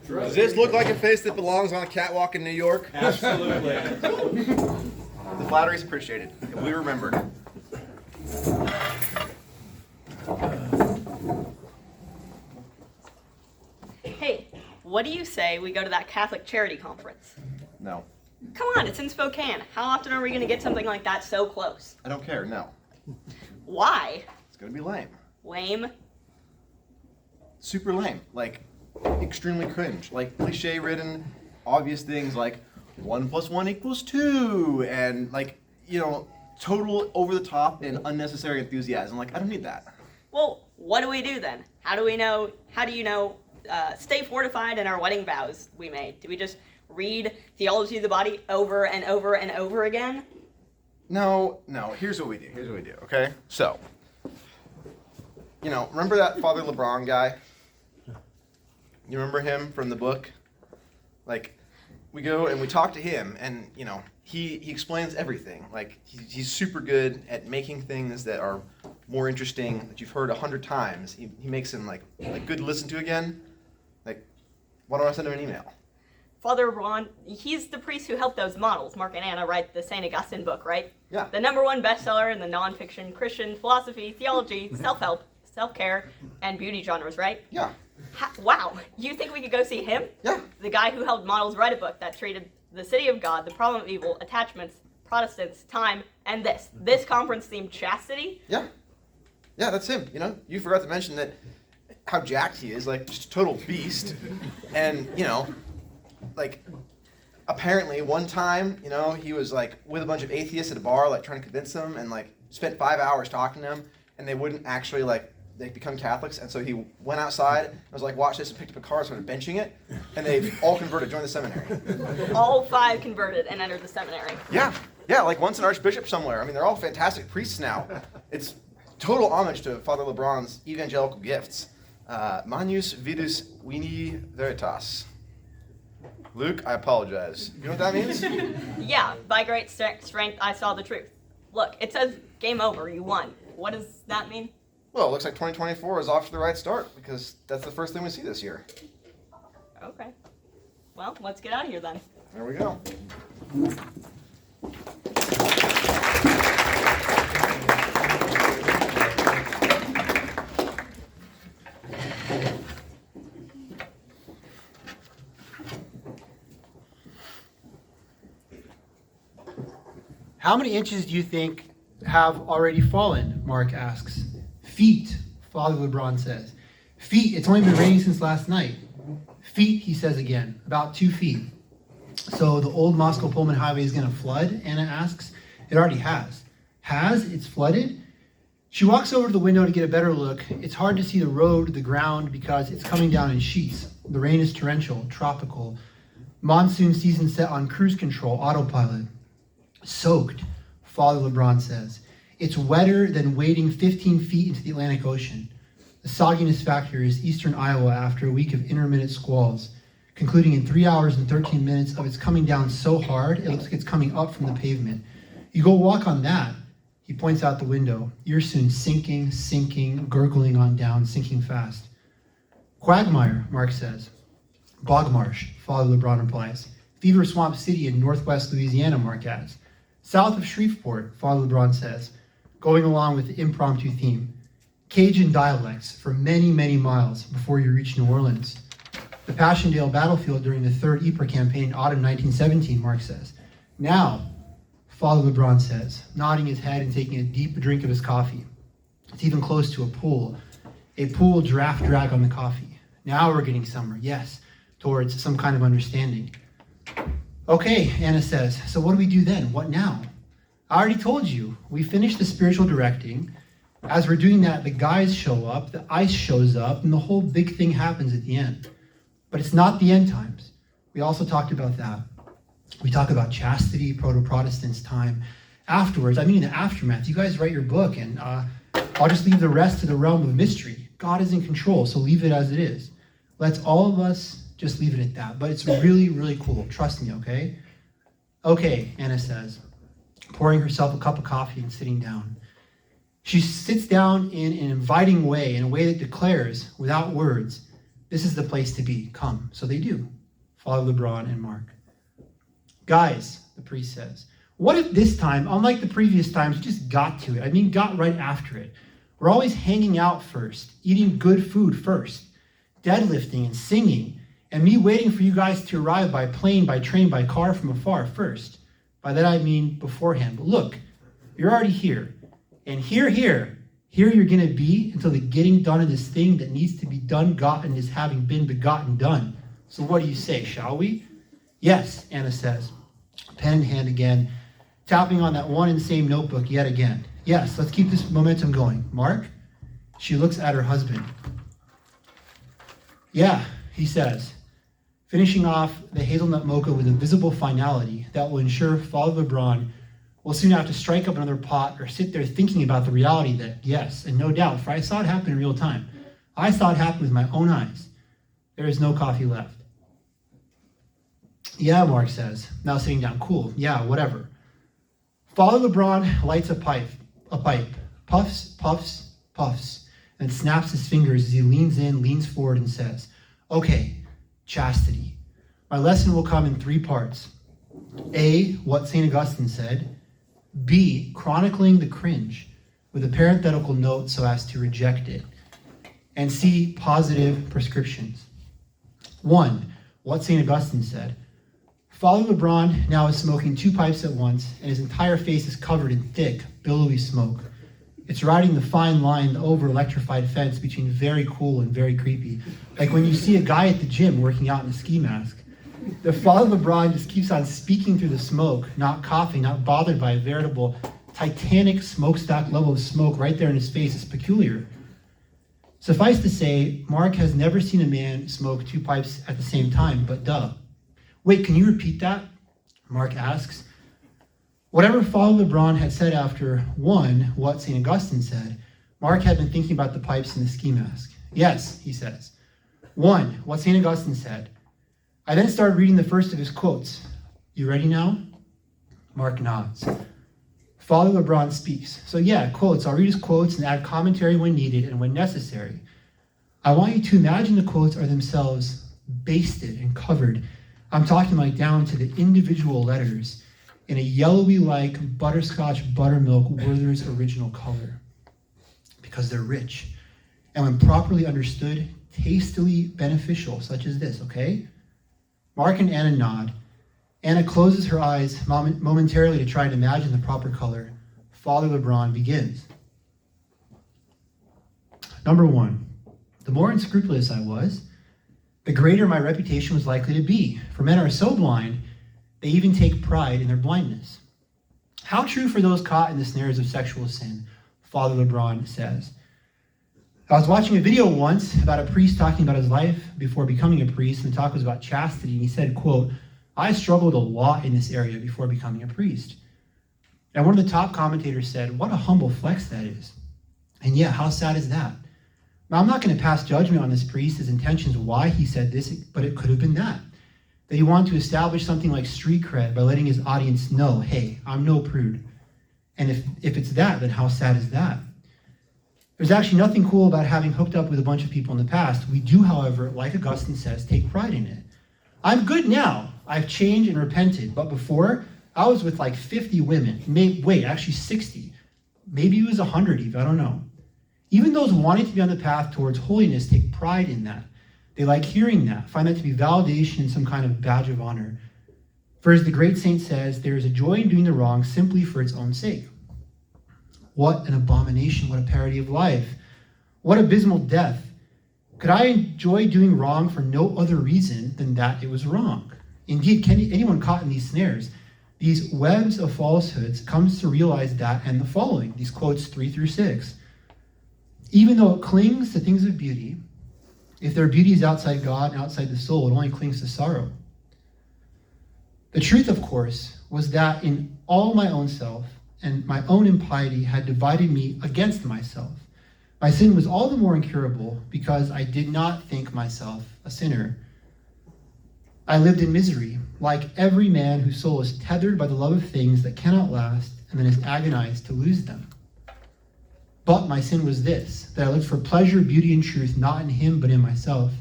Does this look like a face that belongs on a catwalk in New York? Absolutely. The flattery is appreciated. We remembered. Hey, what do you say we go to that Catholic charity conference? No. Come on, it's in Spokane. How often are we going to get something like that so close? I don't care, no. Why? It's gonna be lame. Lame? Super lame. Like, extremely cringe. Like, cliche-ridden, obvious things like 1 + 1 = 2, and like, you know, total over-the-top and unnecessary enthusiasm. Like, I don't need that. Well, what do we do then? How do you know, stay fortified in our wedding vows we made? Do we just read Theology of the Body over and over and over again? No, here's what we do, okay? So, you know, remember that Father LeBron guy? You remember him from the book? Like, we go and we talk to him, and, you know, he explains everything. Like, he's super good at making things that are more interesting, that you've heard 100 times. He makes them, like good to listen to again. Like, why don't I send him an email? Father Ron, he's the priest who helped those models, Mark and Anna, write the St. Augustine book, right? Yeah. The #1 bestseller in the nonfiction Christian philosophy, theology, self-help, self-care, and beauty genres, right? Yeah. Wow, you think we could go see him? Yeah. The guy who helped models write a book that treated the city of God, the problem of evil, attachments, Protestants, time, and this conference themed chastity? Yeah, that's him. You know, you forgot to mention that how jacked he is, like just a total beast. And, you know, like apparently one time, you know, he was like with a bunch of atheists at a bar, like trying to convince them, and like spent 5 hours talking to them, and they wouldn't actually like become Catholics. And so he went outside and was like, watch this, and picked up a car, started benching it, and they all converted, joined the seminary. All 5 converted and entered the seminary. Yeah, like once an archbishop somewhere. I mean, they're all fantastic priests now. It's total homage to Father LeBron's evangelical gifts. Manus vidus vini veritas. Luke, I apologize. You know what that means? Yeah, by great strength I saw the truth. Look, it says game over, you won. What does that mean? Well, it looks like 2024 is off to the right start, because that's the first thing we see this year. Okay. Well, let's get out of here then. There we go. How many inches do you think have already fallen? Mark asks. Feet, Father LeBron says. Feet, it's only been raining since last night. Feet, he says again, about 2 feet. So the old Moscow Pullman Highway is going to flood, Anna asks. It already has. Has? It's flooded? She walks over to the window to get a better look. It's hard to see the road, the ground, because it's coming down in sheets. The rain is torrential, tropical. Monsoon season set on cruise control, autopilot. Soaked, Father LeBron says. It's wetter than wading 15 feet into the Atlantic Ocean. The sogginess factor is eastern Iowa after a week of intermittent squalls, concluding in 3 hours and 13 minutes of it's coming down so hard, it looks like it's coming up from the pavement. You go walk on that, he points out the window. You're soon sinking, gurgling on down, sinking fast. Quagmire, Mark says. Bogmarsh, Father LeBron replies. Fever Swamp City in northwest Louisiana, Mark adds. South of Shreveport, Father LeBron says, going along with the impromptu theme. Cajun dialects for many, many miles before you reach New Orleans. The Passchendaele battlefield during the Third Ypres campaign in autumn 1917, Mark says. Now, Father LeBron says, nodding his head and taking a deep drink of his coffee. It's even close to a pool draft drag on the coffee. Now we're getting somewhere, yes, towards some kind of understanding. Okay, Anna says, so what do we do then? What now? I already told you, we finished the spiritual directing. As we're doing that, the guys show up, the ice shows up, and the whole big thing happens at the end. But it's not the end times. We also talked about that. We talk about chastity, proto-Protestants' time. Afterwards, I mean in the aftermath, you guys write your book, and I'll just leave the rest to the realm of mystery. God is in control, so leave it as it is. Let's all of us just leave it at that. But it's really, really cool. Trust me, okay? Okay, Anna says, pouring herself a cup of coffee and sitting down. She sits down in an inviting way, in a way that declares, without words, This is the place to be. Come. So they do. Father LeBron and Mark. Guys, the priest says, what if this time, unlike the previous times, you just got to it? I mean, got right after it. We're always hanging out first, eating good food first, deadlifting and singing, and me waiting for you guys to arrive by plane, by train, by car from afar first. By that I mean beforehand. But look, you're already here. And here you're going to be until the getting done of this thing that needs to be done, gotten, is having been begotten, done. So what do you say, shall we? Yes, Anna says, pen in hand again, tapping on that one and same notebook yet again. Yes, let's keep this momentum going. Mark? She looks at her husband. Yeah, he says, finishing off the hazelnut mocha with a visible finality that will ensure Father LeBron will soon have to strike up another pot or sit there thinking about the reality that, yes, and no doubt, for I saw it happen in real time. I saw it happen with my own eyes. There is no coffee left. Yeah, Mark says, now sitting down. Cool, yeah, whatever. Father LeBron lights a pipe, puffs, puffs, puffs, and snaps his fingers as he leans in, leans forward, and says, okay, chastity. My lesson will come in 3 parts. A, what St. Augustine said. B, chronicling the cringe with a parenthetical note so as to reject it. And C, positive prescriptions. 1, what St. Augustine said. Father LeBron now is smoking 2 pipes at once, and his entire face is covered in thick, billowy smoke. It's riding the fine line, the over-electrified fence between very cool and very creepy. Like when you see a guy at the gym working out in a ski mask. The Father LeBron just keeps on speaking through the smoke, not coughing, not bothered by a veritable titanic smokestack level of smoke right there in his face. It's peculiar. Suffice to say, Mark has never seen a man smoke 2 pipes at the same time, but duh. Wait, can you repeat that? Mark asks. Whatever Father LeBron had said after 1, what St. Augustine said, Mark had been thinking about the pipes and the ski mask. Yes, he says. 1, what St. Augustine said. I then started reading the first of his quotes. You ready now? Mark nods. Father LeBron speaks. So yeah, quotes. I'll read his quotes and add commentary when needed and when necessary. I want you to imagine the quotes are themselves basted and covered. I'm talking like down to the individual letters in a yellowy-like butterscotch buttermilk Werther's original color. Because they're rich. And when properly understood, tastily beneficial, such as this, okay? Mark and Anna nod. Anna closes her eyes momentarily to try and imagine the proper color. Father LeBron begins. Number 1, the more unscrupulous I was, the greater my reputation was likely to be. For men are so blind, they even take pride in their blindness. How true for those caught in the snares of sexual sin, Father LeBron says. I was watching a video once about a priest talking about his life before becoming a priest, and the talk was about chastity, and he said, quote, I struggled a lot in this area before becoming a priest. And one of the top commentators said, what a humble flex that is. And yeah, how sad is that? Now, I'm not going to pass judgment on this priest, his intentions, why he said this, but it could have been that he wanted to establish something like street cred by letting his audience know, hey, I'm no prude. And if it's that, then how sad is that? There's actually nothing cool about having hooked up with a bunch of people in the past. We do, however, like Augustine says, take pride in it. I'm good now. I've changed and repented. But before, I was with like 50 women. Actually 60. Maybe it was 100 even, I don't know. Even those wanting to be on the path towards holiness take pride in that. They like hearing that, find that to be validation and some kind of badge of honor. For as the great saint says, there is a joy in doing the wrong simply for its own sake. What an abomination, what a parody of life. What abysmal death. Could I enjoy doing wrong for no other reason than that it was wrong? Indeed, can anyone caught in these snares, these webs of falsehoods, comes to realize that and the following, these quotes 3 through 6. Even though it clings to things of beauty, if their beauty is outside God and outside the soul, it only clings to sorrow. The truth, of course, was that in all my own self and my own impiety had divided me against myself. My sin was all the more incurable because I did not think myself a sinner. I lived in misery, like every man whose soul is tethered by the love of things that cannot last and then is agonized to lose them. But my sin was this, that I looked for pleasure, beauty, and truth not in him but in myself,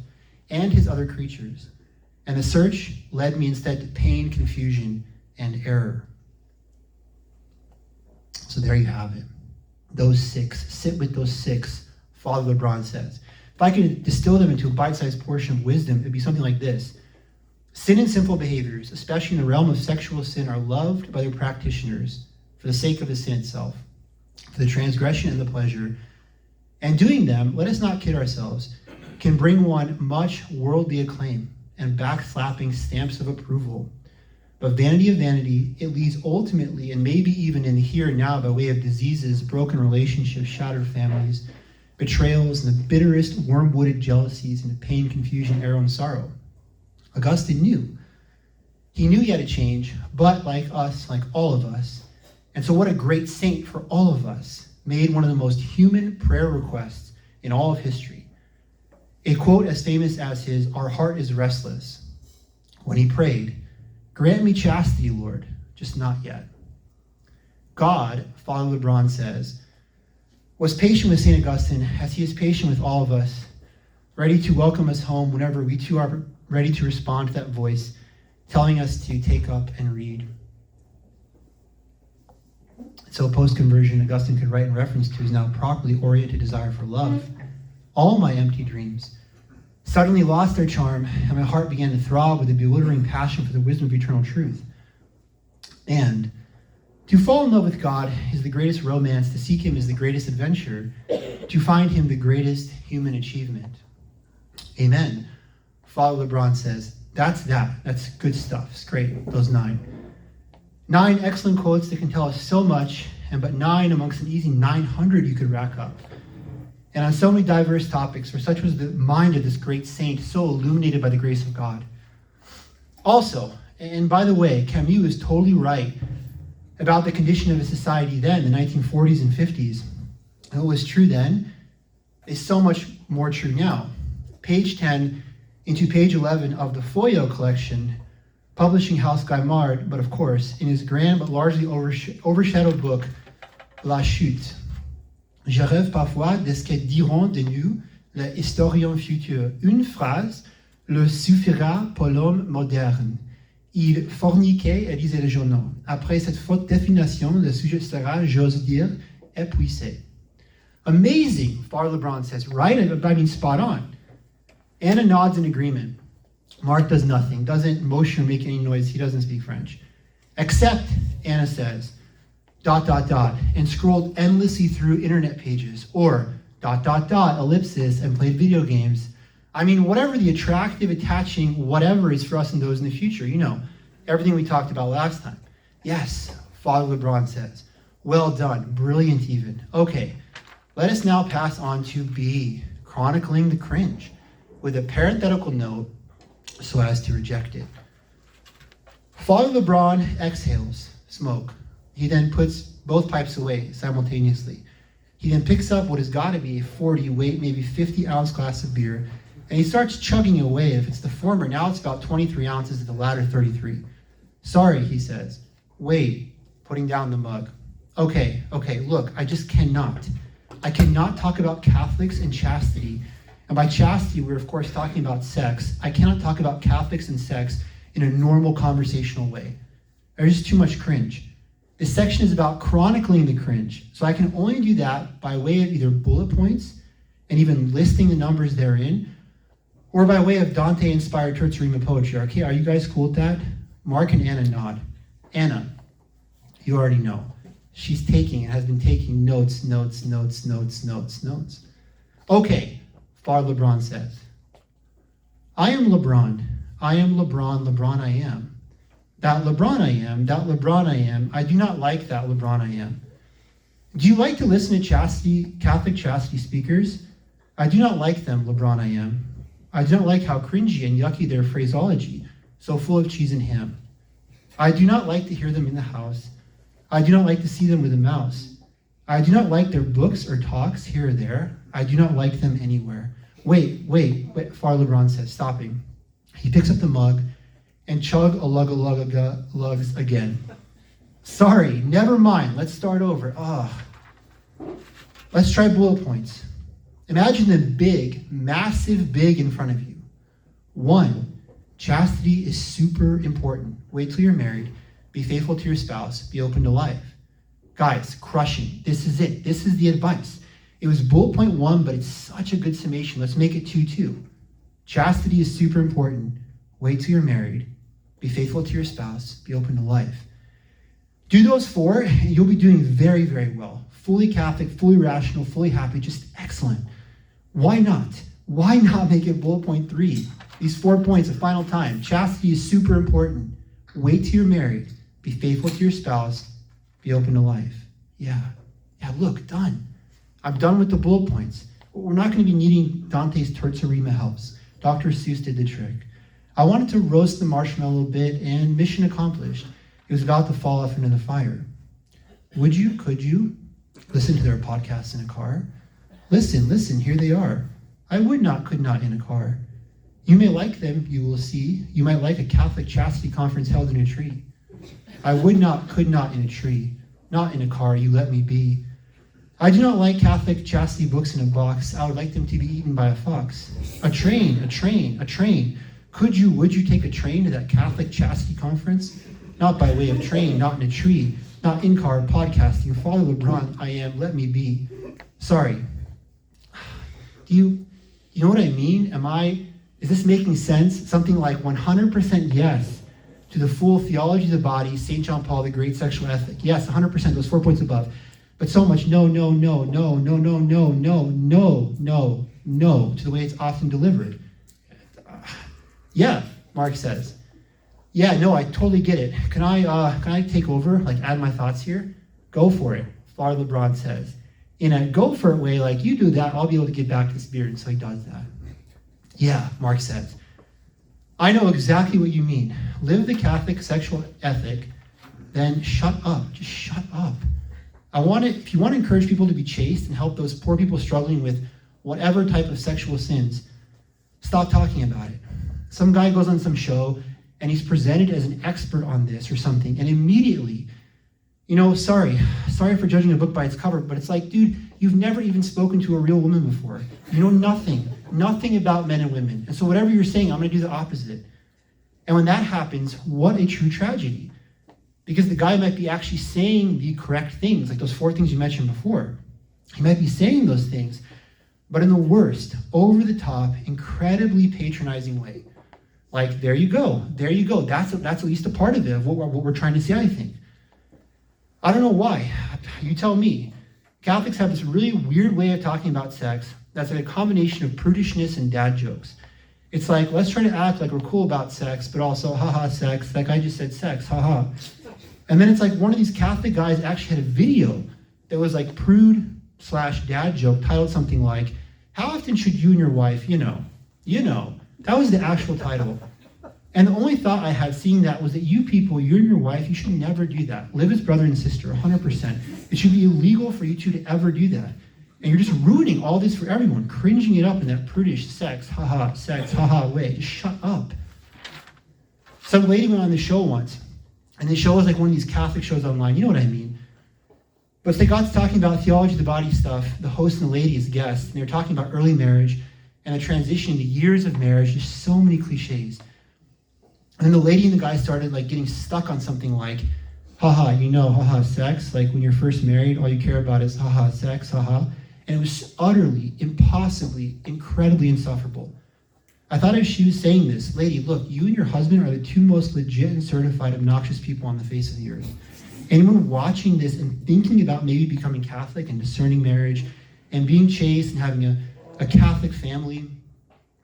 and his other creatures. And the search led me instead to pain, confusion, and error. So there you have it. Those 6. Sit with those 6, Father LeBron says. If I could distill them into a bite-sized portion of wisdom, it'd be something like this. Sin and sinful behaviors, especially in the realm of sexual sin, are loved by their practitioners for the sake of the sin itself, for the transgression and the pleasure. And doing them, let us not kid ourselves, can bring one much worldly acclaim and backslapping stamps of approval. But vanity of vanity, it leads ultimately, and maybe even in the here and now, by way of diseases, broken relationships, shattered families, betrayals, and the bitterest wormwooded jealousies, into pain, confusion, error, and sorrow. Augustine knew. He knew he had to change, but like us, like all of us, and so what a great saint for all of us, made one of the most human prayer requests in all of history. A quote as famous as his, "Our heart is restless," when he prayed, "Grant me chastity, Lord, just not yet." God, Father LeBron says, was patient with St. Augustine as he is patient with all of us, ready to welcome us home whenever we too are ready to respond to that voice, telling us to take up and read. So post-conversion, Augustine could write in reference to his now properly oriented desire for love. All my empty dreams suddenly lost their charm, and my heart began to throb with a bewildering passion for the wisdom of eternal truth. And to fall in love with God is the greatest romance, to seek him is the greatest adventure, to find him the greatest human achievement. Amen. Father LeBron says, that's good stuff. It's great, those 9. 9 excellent quotes that can tell us so much, and but 9 amongst an easy 900 you could rack up. And on so many diverse topics, for such was the mind of this great saint, so illuminated by the grace of God. Also, and by the way, Camus is totally right about the condition of a society then, the 1940s and 50s. And what was true then is so much more true now. Page 10 into page 11 of the Foyo collection, publishing house Gaimard, but of course, in his grand but largely overshadowed book, La Chute. Je rêve parfois de ce que diront de nous les historiens futurs. Une phrase le suffira pour l'homme moderne. Il forniquait et disait le journaux. Après cette faute définition, le sujet sera, j'ose dire, épuisé. Amazing, Father LeBron says, right? I mean, spot on. Anna nods in agreement. Mark does nothing, doesn't motion or make any noise. He doesn't speak French. Except, Anna says, ... and scrolled endlessly through internet pages, or ... ellipsis, and played video games. I mean, whatever the attractive, attaching, whatever is for us and those in the future, you know, everything we talked about last time. Yes, Father LeBron says. Well done, brilliant even. Okay, let us now pass on to B, chronicling the cringe, with a parenthetical note so as to reject it. Father LeBron exhales smoke. He then puts both pipes away simultaneously. He then picks up what has got to be a 40 weight, maybe 50 ounce glass of beer, and he starts chugging away. If it's the former, now it's about 23 ounces, at the latter 33. Sorry, he says. Wait, putting down the mug. Okay, look, I just cannot. I cannot talk about Catholics and chastity. And by chastity, we're of course talking about sex. I cannot talk about Catholics and sex in a normal conversational way. There's just too much cringe. This section is about chronicling the cringe, so I can only do that by way of either bullet points and even listing the numbers therein, or by way of Dante-inspired tertiary poetry. Okay, are you guys cool with that? Mark and Anna nod. Anna, you already know. She's taking and has been taking notes. Okay, Father LeBron says, I am LeBron. I am LeBron I am. That LeBron I am, I do not like that LeBron I am. Do you like to listen to Catholic chastity speakers? I do not like them, LeBron I am. I do not like how cringy and yucky their phraseology, so full of cheese and ham. I do not like to hear them in the house. I do not like to see them with a mouse. I do not like their books or talks here or there. I do not like them anywhere. Wait, Father LeBron says, stopping. He picks up the mug and lugs again. Sorry, never mind. Let's start over. Let's try bullet points. Imagine them big, massive big in front of you. 1, chastity is super important. Wait till you're married. Be faithful to your spouse. Be open to life. Guys, crushing. This is it. This is the advice. It was bullet point 1, but it's such a good summation. Let's make it 2-2. Chastity is super important. Wait till you're married. Be faithful to your spouse. Be open to life. Do those 4, and you'll be doing very, very well. Fully Catholic, fully rational, fully happy, just excellent. Why not? Why not make it bullet point 3? These 4 points, a final time. Chastity is super important. Wait till you're married. Be faithful to your spouse. Be open to life. Yeah, look, done. I'm done with the bullet points. We're not going to be needing Dante's Terza Rima helps. Dr. Seuss did the trick. I wanted to roast the marshmallow a little bit, and mission accomplished. It was about to fall off into the fire. Would you, could you, listen to their podcasts in a car? Listen, here they are. I would not, could not in a car. You may like them, you will see. You might like a Catholic chastity conference held in a tree. I would not, could not in a tree. Not in a car, you let me be. I do not like Catholic chastity books in a box. I would like them to be eaten by a fox. A train. Could you, would you take a train to that Catholic chastity conference? Not by way of train, not in a tree, not in-car podcasting. Father LeBron, I am, let me be. Sorry. Do you know what I mean? Is this making sense? Something like 100% yes to the full theology of the body, St. John Paul, the great sexual ethic. Yes, 100%, those 4 points above. But so much no to the way it's often delivered. Yeah, Mark says. Yeah, no, I totally get it. Can I take over, like add my thoughts here? Go for it, Father LeBron says. In a go for it way, like you do that, I'll be able to get back to the Spirit, and so he does that. Yeah, Mark says. I know exactly what you mean. Live the Catholic sexual ethic, then shut up. Just shut up. If you want to encourage people to be chaste and help those poor people struggling with whatever type of sexual sins, stop talking about it. Some guy goes on some show and he's presented as an expert on this or something, and immediately, sorry for judging a book by its cover, but it's like, dude, you've never even spoken to a real woman before. You know nothing about men and women. And so whatever you're saying, I'm going to do the opposite. And when that happens, what a true tragedy. Because the guy might be actually saying the correct things, like those 4 things you mentioned before. He might be saying those things, but in the worst, over-the-top, incredibly patronizing way. Like, there you go. That's at least a part of it, of what we're trying to say, I think. I don't know why. You tell me. Catholics have this really weird way of talking about sex that's like a combination of prudishness and dad jokes. It's like, let's try to act like we're cool about sex, but also, haha, sex. Like I just said sex, haha. And then it's like one of these Catholic guys actually had a video that was like prude/dad joke titled something like, how often should you and your wife, that was the actual title. And the only thought I had seeing that was that you and your wife, you should never do that. Live as brother and sister, 100%. It should be illegal for you two to ever do that. And you're just ruining all this for everyone, cringing it up in that prudish sex, haha way. Just shut up. Some lady went on the show once, and the show was like one of these Catholic shows online. You know what I mean? But they got to talking about theology of the body stuff, the host and the lady as guests, and they were talking about early marriage and the transition to years of marriage, just so many cliches. And then the lady and the guy started like getting stuck on something like, haha, sex, like when you're first married, all you care about is haha, sex, haha. And it was utterly, impossibly, incredibly insufferable. I thought as she was saying this, lady, look, you and your husband are the 2 most legit and certified obnoxious people on the face of the earth. Anyone watching this and thinking about maybe becoming Catholic and discerning marriage and being chaste and having a Catholic family,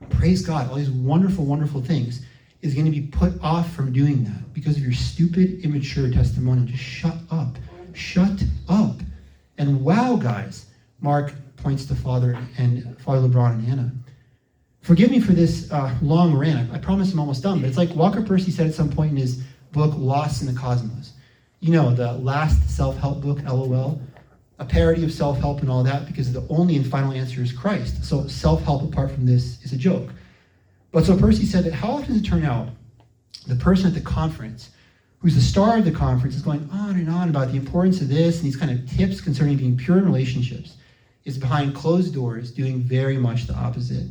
praise God, all these wonderful, wonderful things, is going to be put off from doing that because of your stupid, immature testimonial. Just shut up. Shut up. And wow, guys, Mark points to Father LeBron and Anna. Forgive me for this long rant. I promise I'm almost done, but it's like Walker Percy said at some point in his book, Lost in the Cosmos. The last self-help book, LOL, a parody of self-help and all that, because the only and final answer is Christ. So self-help apart from this is a joke. But so Percy said that how often does it turn out the person at the conference, who's the star of the conference, is going on and on about the importance of this and these kind of tips concerning being pure in relationships, is behind closed doors doing very much the opposite.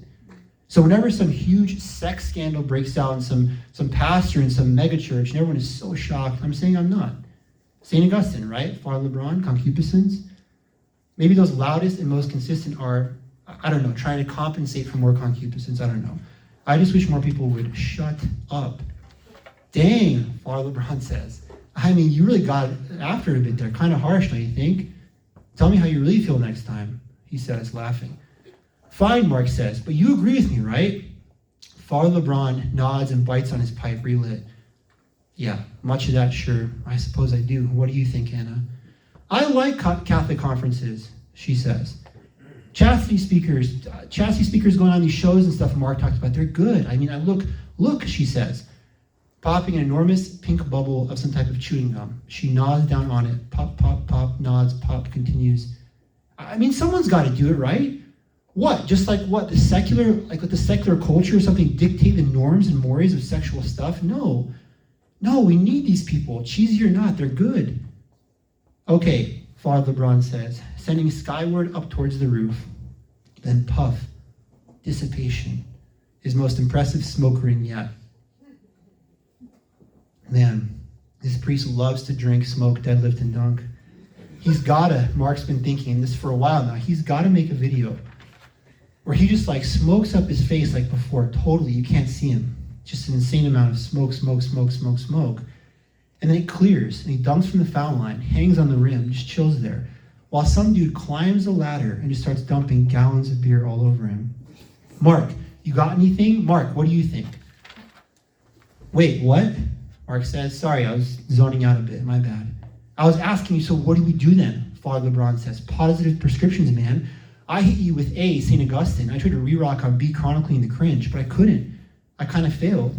So whenever some huge sex scandal breaks out in some pastor in some megachurch, and everyone is so shocked, I'm saying I'm not. St. Augustine, right? Father LeBron, concupiscence. Maybe those loudest and most consistent are, I don't know, trying to compensate for more concupiscence. I don't know. I just wish more people would shut up. Dang, Father LeBron says. I mean, you really got after it a bit there. Kind of harsh, don't you think? Tell me how you really feel next time, he says, laughing. Fine, Mark says, but you agree with me, right? Father LeBron nods and bites on his pipe relit. Yeah, much of that, sure. I suppose I do. What do you think, Anna? I like Catholic conferences, she says. Chastity speakers going on these shows and stuff Mark talked about, they're good. I mean, look, she says, popping an enormous pink bubble of some type of chewing gum. She nods down on it. Pop, pop, pop, nods, pop, continues. I mean, someone's got to do it, right? What? Just like what? The secular culture or something dictate the norms and mores of sexual stuff? No, we need these people. Cheesy or not, they're good. Okay, Father LeBron says, sending skyward up towards the roof. Then puff, dissipation, his most impressive smoke ring yet. Man, this priest loves to drink, smoke, deadlift, and dunk. Mark's been thinking this for a while now, he's got to make a video where he just like smokes up his face like before, totally, you can't see him. Just an insane amount of smoke. And then it clears, and he dunks from the foul line, hangs on the rim, just chills there, while some dude climbs a ladder and just starts dumping gallons of beer all over him. Mark, you got anything? Mark, what do you think? Wait, what? Mark says, sorry, I was zoning out a bit, my bad. I was asking you, so what do we do then? Father LeBron says, positive prescriptions, man. I hit you with A, St. Augustine. I tried to re-rock on B, chronicling the cringe, but I couldn't. I kind of failed.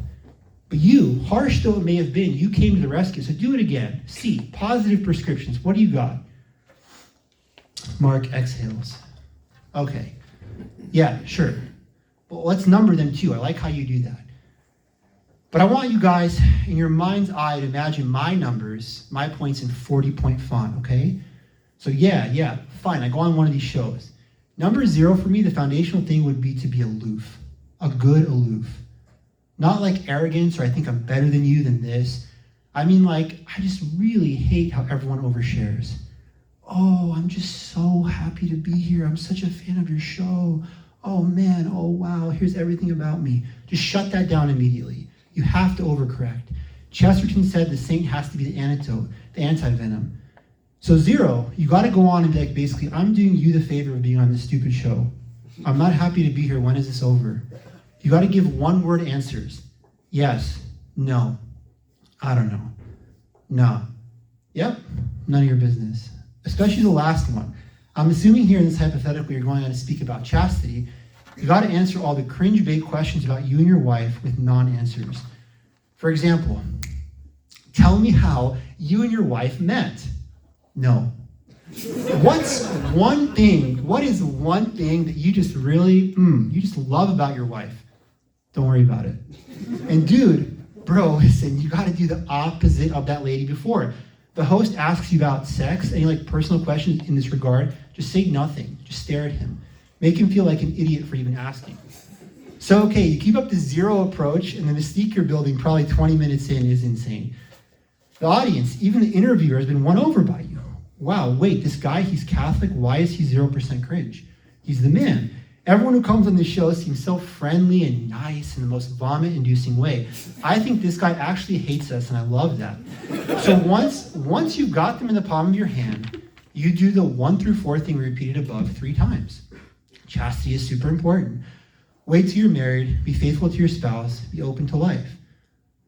But you, harsh though it may have been, you came to the rescue, so do it again. C, positive prescriptions. What do you got? Mark exhales. Okay. Yeah, sure. Well, let's number them too. I like how you do that. But I want you guys, in your mind's eye, to imagine my numbers, my points in 40-point font, okay? So yeah, fine. I go on one of these shows. Number 0 for me, the foundational thing would be to be aloof. A good aloof. Not like arrogance or I think I'm better than you than this. I mean like, I just really hate how everyone overshares. Oh, I'm just so happy to be here. I'm such a fan of your show. Oh man, oh wow, here's everything about me. Just shut that down immediately. You have to overcorrect. Chesterton said the saint has to be the antidote, the anti-venom. So 0, you got to go on and be like, basically, I'm doing you the favor of being on this stupid show. I'm not happy to be here. When is this over? You got to give one-word answers. Yes, no, I don't know, no, yep, none of your business. Especially the last one. I'm assuming here in this hypothetical you're going on to speak about chastity. You got to answer all the cringe-bait questions about you and your wife with non-answers. For example, tell me how you and your wife met. No. What is one thing that you just really, you just love about your wife? Don't worry about it. And dude, bro, listen, you got to do the opposite of that lady before. The host asks you about sex, any like personal questions in this regard, just say nothing. Just stare at him. Make him feel like an idiot for even asking. So, okay, you keep up the 0 approach, and the mystique you're building probably 20 minutes in is insane. The audience, even the interviewer, has been won over by you. Wow, wait, this guy, he's Catholic. Why is he 0% cringe? He's the man. Everyone who comes on this show seems so friendly and nice in the most vomit-inducing way. I think this guy actually hates us, and I love that. So once you've got them in the palm of your hand, you do the 1 through 4 thing repeated above 3 times. Chastity is super important. Wait till you're married, be faithful to your spouse, be open to life.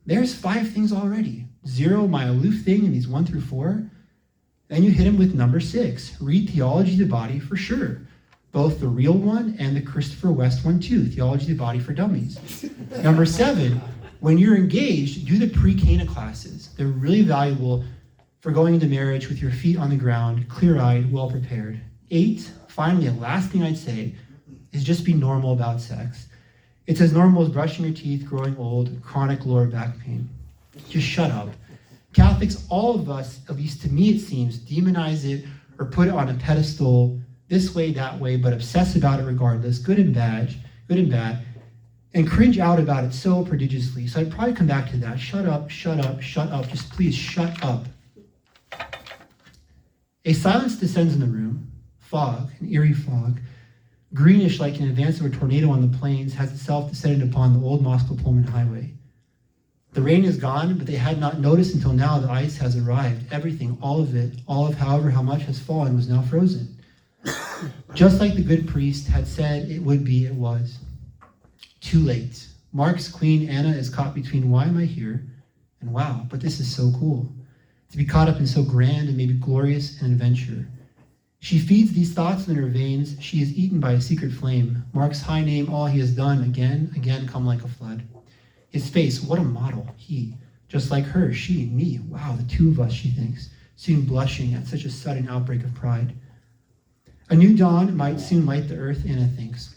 There's 5 things already. 0, my aloof thing in these 1 through 4. Then you hit him with number 6. Read Theology of the Body for sure. Both the real one and the Christopher West one too, Theology of the Body for Dummies. Number 7, when you're engaged, do the pre-Cana classes. They're really valuable for going into marriage with your feet on the ground, clear-eyed, well-prepared. 8, finally, a last thing I'd say is just be normal about sex. It's as normal as brushing your teeth, growing old, chronic lower back pain. Just shut up. Catholics, all of us, at least to me it seems, demonize it or put it on a pedestal this way, that way, but obsess about it regardless, good and bad. and cringe out about it so prodigiously. So I'd probably come back to that. Shut up, shut up, shut up. Just please shut up. A silence descends in the room. Fog, an eerie fog, greenish like in advance of a tornado on the plains, has itself descended upon the old Moscow-Pullman highway. The rain is gone, but they had not noticed until now the ice has arrived. Everything, all of it, all of however how much has fallen was now frozen. Just like the good priest had said it would be, it was. Too late. Mark's queen Anna is caught between why am I here and wow, but this is so cool. To be caught up in so grand and maybe glorious an adventure. She feeds these thoughts in her veins. She is eaten by a secret flame. Mark's high name, all he has done, again come like a flood. His face, what a model. He, just like her, she, me. Wow, the two of us, she thinks, soon blushing at such a sudden outbreak of pride. A new dawn might soon light the earth, Anna thinks,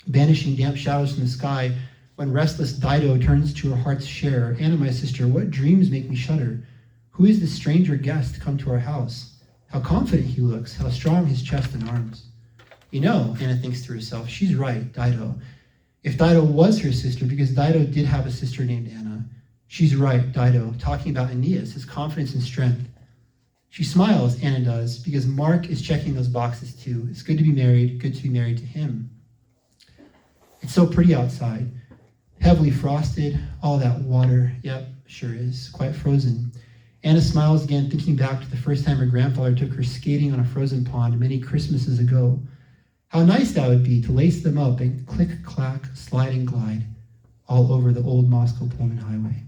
banishing damp shadows from the sky. When restless Dido turns to her heart's share, Anna, my sister, what dreams make me shudder? Who is this stranger guest come to our house? How confident he looks, how strong his chest and arms. You know, Anna thinks to herself, she's right, Dido. If Dido was her sister, because Dido did have a sister named Anna, she's right, Dido, talking about Aeneas, his confidence and strength. She smiles, Anna does, because Mark is checking those boxes too. It's good to be married to him. It's so pretty outside. Heavily frosted, all that water, yep, sure is, quite frozen. Anna smiles again, thinking back to the first time her grandfather took her skating on a frozen pond many Christmases ago. How nice that would be to lace them up and click-clack, slide and glide all over the old Moscow Pullman highway.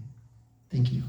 Thank you.